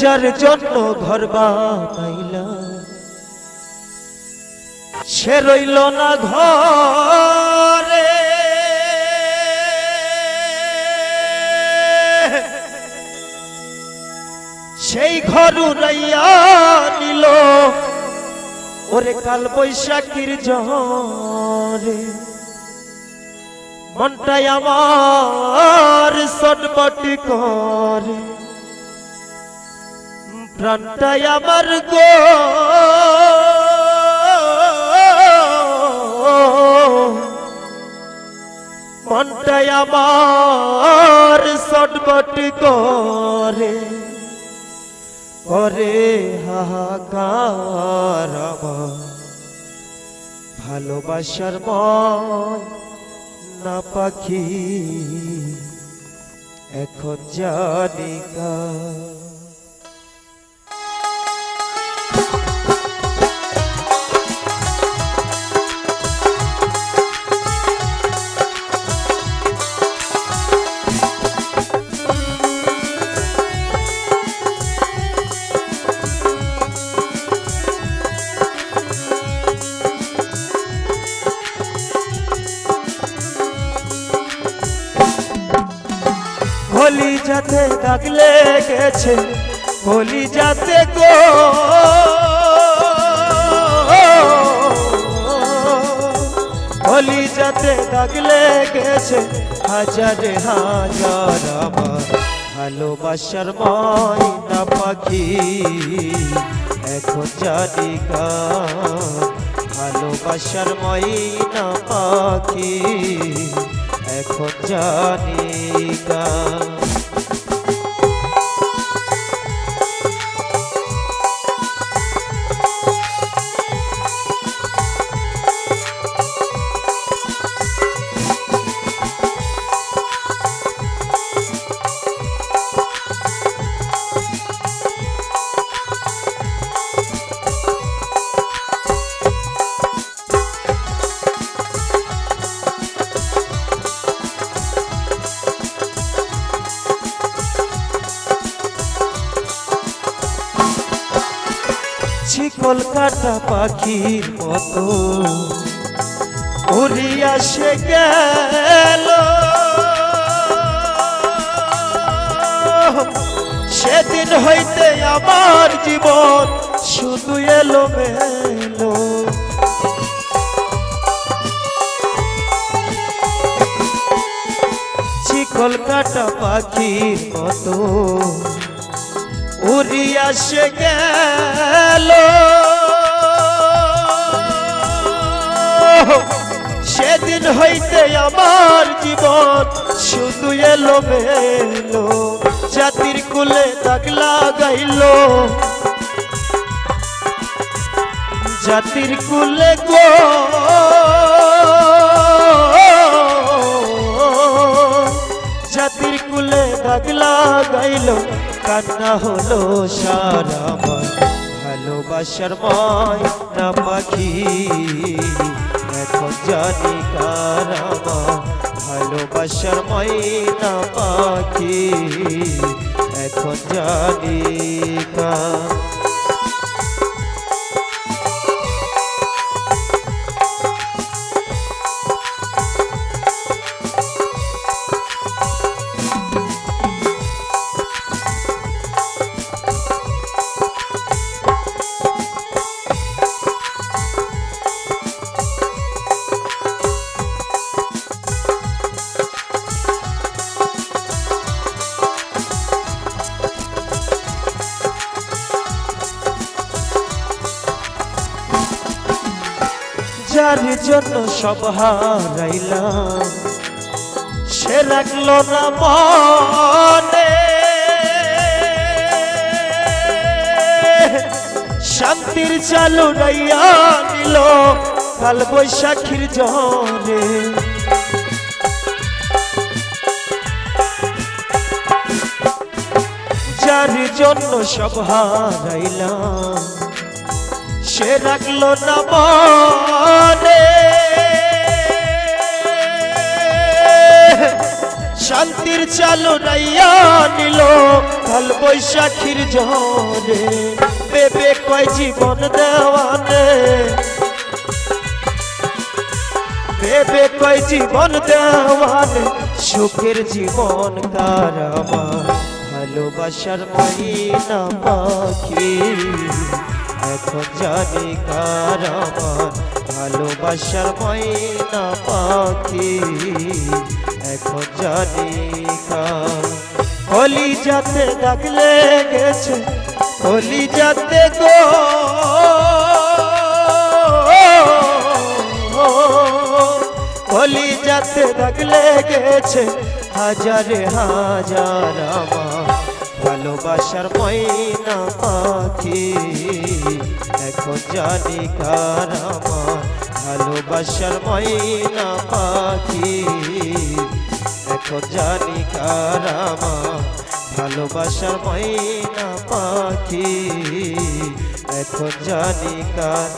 যার জন্য ঘর বানাইলা সে রইল না ঘরে, সেই ঘর উড়াইয়া নিল ওরে কাল বৈশাখীর ঝড়ে। মনটাই আমার ছটফট করে, প্রাণটাই আমার গো মনটাই আমার ছটফট করে, করে হাহাকার আমার ভালোবাসার ময়না পাখি এখন জানি কা। কলি যাতে দাগ লেগেছে, কলি যাতে গো কলি যাতে দাগ লেগেছে, হাজারে হাজার আমার ভালোবাসার ময়না পাখি এখন জানি কা। ভালোবাসার ময়না পাখি এখন জানি কা। কলকাতা পাখির মতো উড়িয়া সে গেল, সেদিন হইতে আমার জীবন শুধু এলো মেলো। কলকাতা পাখির মতো উড়িয়া সে গেল, সেদিন হইতে আমার জীবন শুধু এলো মেলো। জাতির কুলে দাগ লাগাইল, জাতির কুলে গো জাতির কুলে দাগ লাগাইল, কান্না হলো সারা আমার ভালোবাসার ময়না পাখি এখন জানি কার। আমার ভালোবাসার ময়না পাখি এখন জানি কার। যার জন্য সব হারাইলাম সে রাখলো না মনে, শান্তির চালু রাইয়া নিল কাল বৈশাখীর ঝড়ে। যার জন্য সব হারাইলাম সে রাখলো না মনে, শান্তির চালু রাইয়া নিল কাল বৈশাখীর ঝড়ে ভেবে কয় জীবন দেওয়ানে ভেবে কয় জীবন দেওয়ানে সুখের জীবন কার আমার ভালোবাসার মহিনা পাখি এখন জানি কার আমার ভালোবাসার মহিনা পাখি এখন জানি কার কলি যাতে দাগ লেগেছে কলি যাতে গো কলি যাতে দাগ লেগেছে হাজারে হাজার আমার ভালোবাসার ময়না পাখি এখন জানি কার আমার ভালোবাসার ময়না পাখি এখন জানি কার আমার ভালোবাসার ময়না পাখি এখন জানি কার